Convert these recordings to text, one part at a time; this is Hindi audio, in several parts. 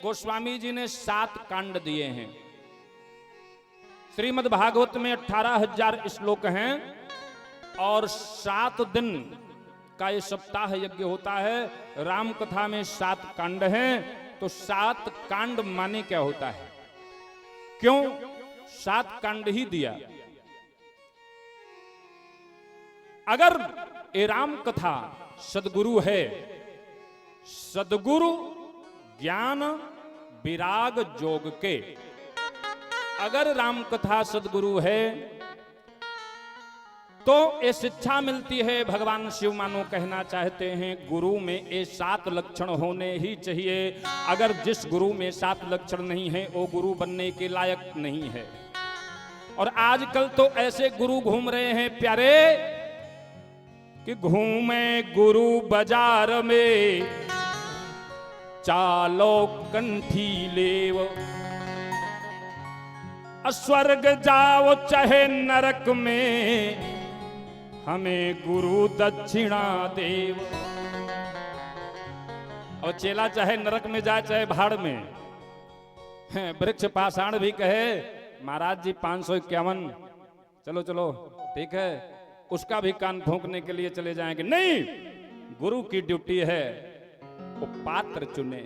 गोस्वामी जी ने 7 कांड दिए हैं। श्रीमद् भागवत में 18,000 श्लोक हैं और 7 दिन का ये सप्ताह यज्ञ होता है। राम कथा में 7 कांड हैं, तो 7 कांड माने क्या होता है? क्यों 7 कांड ही दिया? अगर ये राम कथा सदगुरु है, सदगुरु ज्ञान विराग जोग के, अगर राम कथा सदगुरु है तो ये शिक्षा मिलती है। भगवान शिव मानो कहना चाहते हैं गुरु में ये 7 लक्षण होने ही चाहिए। अगर जिस गुरु में 7 लक्षण नहीं है वो गुरु बनने के लायक नहीं है। और आजकल तो ऐसे गुरु घूम रहे हैं प्यारे कि घूमे गुरु बाजार में चालो कंठी लेव, स्वर्ग जाओ चाहे नरक में हमें गुरु दक्षिणा देव। और चेला चाहे नरक में जाए चाहे भाड़ में, वृक्ष पाषाण भी कहे महाराज जी 551, चलो चलो ठीक है, उसका भी कान फूंकने के लिए चले जाएंगे। नहीं, गुरु की ड्यूटी है वो पात्र चुने,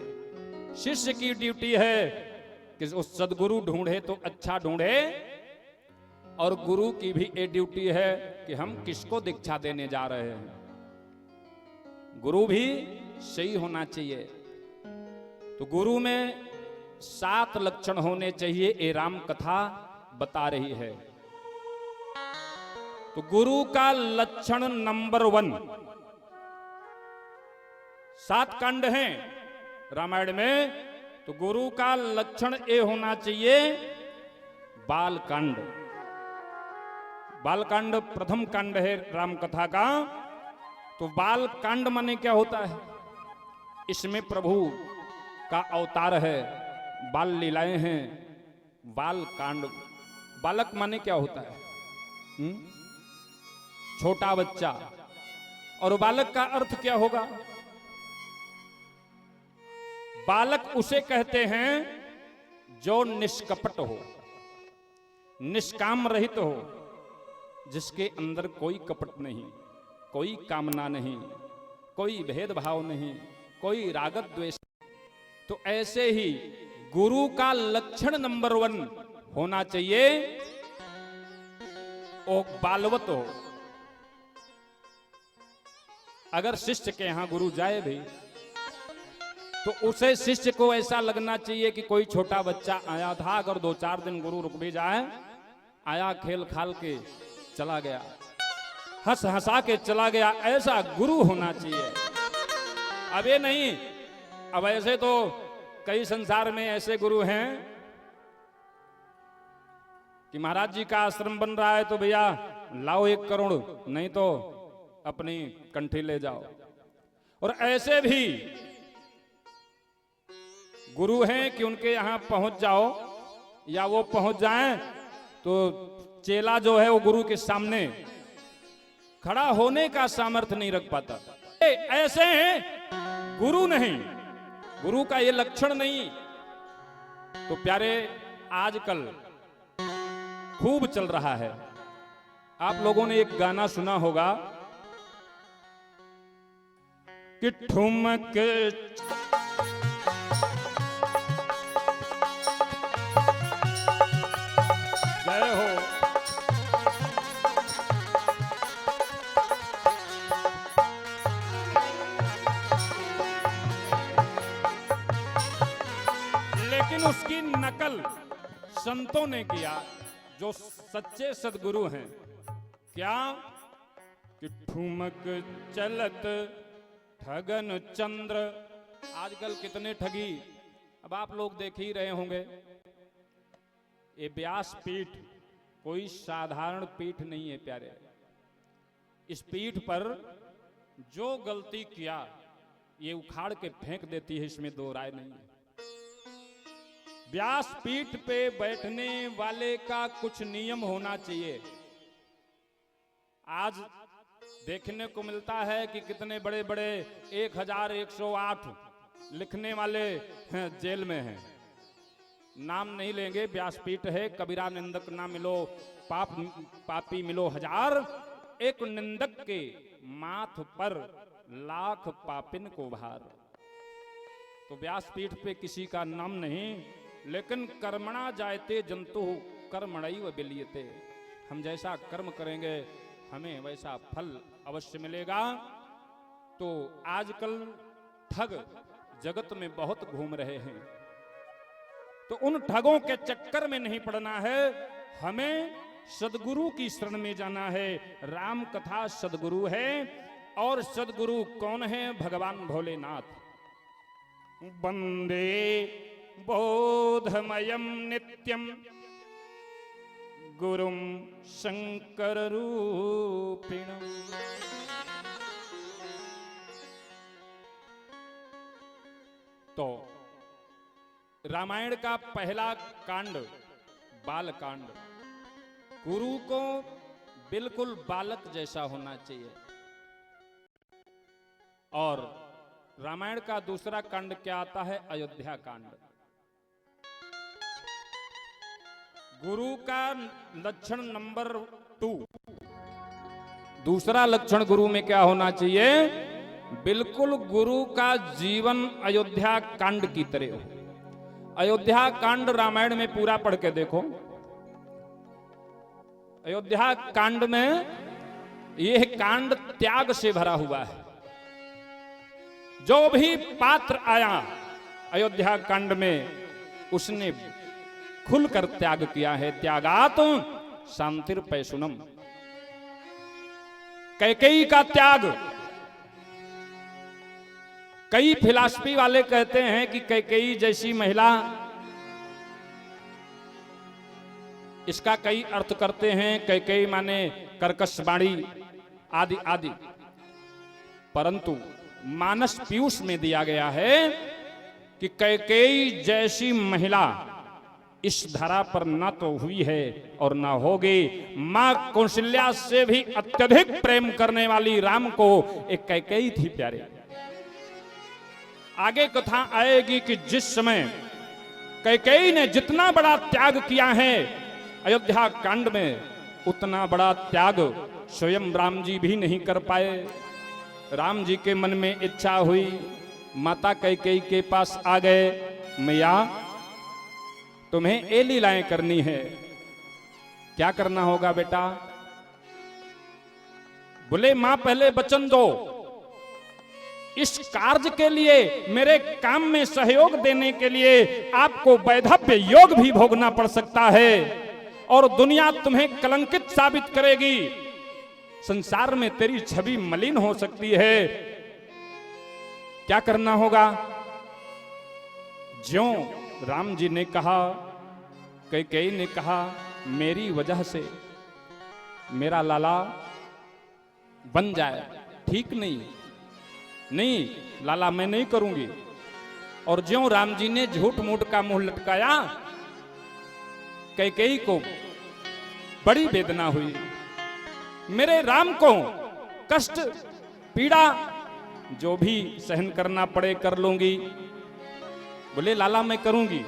शिष्य की ड्यूटी है कि उस सदगुरु ढूंढे तो अच्छा ढूंढे। और गुरु की भी ये ड्यूटी है कि हम किसको दीक्षा देने जा रहे हैं। गुरु भी सही होना चाहिए। तो गुरु में 7 लक्षण होने चाहिए, ये राम कथा बता रही है। तो गुरु का लक्षण नंबर 1, 7 कांड हैं रामायण में, तो गुरु का लक्षण ये होना चाहिए बाल कांड। बाल कांड प्रथम कांड है राम कथा का। तो बाल कांड माने क्या होता है? इसमें प्रभु का अवतार है, बाल लीलाएं हैं, बाल कांड। बालक माने क्या होता है? छोटा बच्चा। और बालक का अर्थ क्या होगा? बालक उसे कहते हैं जो निष्कपट हो, निष्काम रहित हो, जिसके अंदर कोई कपट नहीं, कोई कामना नहीं, कोई भेदभाव नहीं, कोई रागत द्वेष। तो ऐसे ही गुरु का लक्षण नंबर 1 होना चाहिए वो बालवत हो। अगर शिष्य के यहां गुरु जाए भी तो उसे शिष्य को ऐसा लगना चाहिए कि कोई छोटा बच्चा आया था, अगर 2-4 दिन गुरु रुक भी जाए, आया खेल खाल के चला गया, हंस हंसा के चला गया, ऐसा गुरु होना चाहिए। अब ये नहीं, अब ऐसे तो कई संसार में ऐसे गुरु हैं कि महाराज जी का आश्रम बन रहा है तो भैया लाओ 1 करोड़, नहीं तो अपनी कंठी ले जाओ। और ऐसे भी गुरु हैं कि उनके यहां पहुंच जाओ या वो पहुंच जाएं तो चेला जो है वो गुरु के सामने खड़ा होने का सामर्थ्य नहीं रख पाता। ऐसे हैं गुरु नहीं, गुरु का ये लक्षण नहीं। तो प्यारे आजकल खूब चल रहा है, आप लोगों ने एक गाना सुना होगा कि ठुमक जय हो। लेकिन उसकी नकल संतों ने किया, जो सच्चे सदगुरु हैं। क्या कि ठुमक चलत ठगन चंद्र। आजकल कितने ठगी, अब आप लोग देख ही रहे होंगे। ये व्यास पीठ कोई साधारण पीठ नहीं है प्यारे। इस पीठ पर जो गलती किया ये उखाड़ के फेंक देती है, इसमें 2 राय नहीं है। व्यास पीठ पे बैठने वाले का कुछ नियम होना चाहिए। आज देखने को मिलता है कि कितने बड़े बड़े 1108 लिखने वाले हैं जेल में हैं, नाम नहीं लेंगे, व्यासपीठ है। कबीरा निंदक ना मिलो पापी मिलो हजार, एक निंदक के माथ पर लाख पापिन को भार। तो व्यासपीठ पे किसी का नाम नहीं, लेकिन कर्मणा जायते जंतु कर्मणैव विलीयते। हम जैसा कर्म करेंगे हमें वैसा फल अवश्य मिलेगा। तो आजकल ठग जगत में बहुत घूम रहे हैं, तो उन ठगों के चक्कर में नहीं पड़ना है, हमें सदगुरु की शरण में जाना है। राम कथा सदगुरु है, और सदगुरु कौन है? भगवान भोलेनाथ। वंदे बोधमयम नित्यम गुरुम शंकर रूपिणम्। तो रामायण का पहला कांड बाल कांड, गुरु को बिल्कुल बालक जैसा होना चाहिए। और रामायण का दूसरा कांड क्या आता है? अयोध्या कांड। गुरु का लक्षण नंबर 2, दूसरा लक्षण गुरु में क्या होना चाहिए? बिल्कुल गुरु का जीवन अयोध्या कांड की तरह हो। अयोध्या कांड रामायण में पूरा पढ़ के देखो। अयोध्या कांड में यह कांड त्याग से भरा हुआ है। जो भी पात्र आया अयोध्या कांड में, उसने खुलकर त्याग किया है। त्यागात शांतिर पैसुनम। कैकेयी का त्याग, कई फिलॉसफी वाले कहते हैं कि कैकेयी जैसी महिला, इसका कई अर्थ करते हैं। कैकेयी माने कर्कश वाणी आदि आदि, परंतु मानस पीयूष में दिया गया है कि कैकेयी जैसी महिला इस धरा पर न तो हुई है और न होगी। मां कौशल्या से भी अत्यधिक प्रेम करने वाली राम को एक कैकेयी थी प्यारे। आगे कथा आएगी कि जिस समय कैकेयी ने जितना बड़ा त्याग किया है अयोध्या कांड में, उतना बड़ा त्याग स्वयं राम जी भी नहीं कर पाए। राम जी के मन में इच्छा हुई, माता कैकेयी के पास आ गए, मैया तुम्हें ये लीलाएं करनी है, क्या करना होगा बेटा? बोले मां पहले वचन दो, इस कार्य के लिए, मेरे काम में सहयोग देने के लिए आपको वैधव्य योग भी भोगना पड़ सकता है, और दुनिया तुम्हें कलंकित साबित करेगी, संसार में तेरी छवि मलिन हो सकती है। क्या करना होगा? ज्यों राम जी ने कहा, कैकेयी ने कहा, मेरी वजह से मेरा लाला बन जाए, ठीक नहीं, नहीं लाला मैं नहीं करूंगी। और ज्यों राम जी ने झूठ मूठ का मुंह लटकाया, कैकेयी को बड़ी वेदना हुई। मेरे राम को कष्ट पीड़ा जो भी सहन करना पड़े कर लूंगी। बोले लाला मैं करूंगी।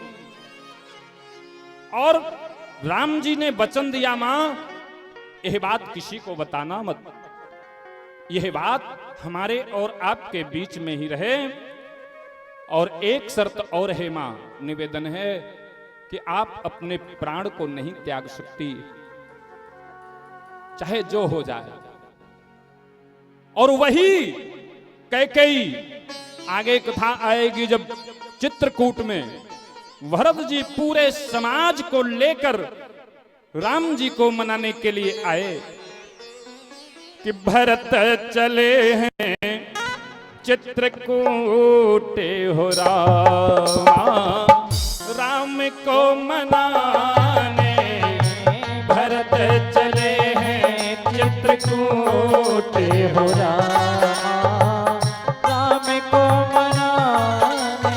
और राम जी ने वचन दिया, मां यह बात किसी को बताना मत, यह बात हमारे और आपके बीच में ही रहे। और एक शर्त और है मां, निवेदन है कि आप अपने प्राण को नहीं त्याग सकती, चाहे जो हो जाए। और वही कैकेयी, आगे कथा आएगी जब चित्रकूट में भरत जी पूरे समाज को लेकर राम जी को मनाने के लिए आए कि भरत चले हैं चित्रकूट हो राम को मनाने, भरत चले हैं चित्रकूट हो राम को मनाने।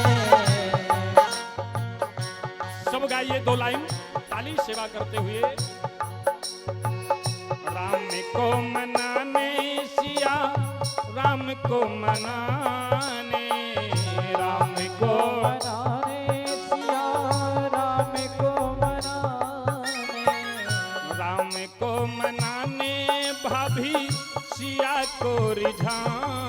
सब गाइए 2 लाइन ताली सेवा करते हुए। राम को मनाने सिया, राम को मनाने, राम गोरी झांक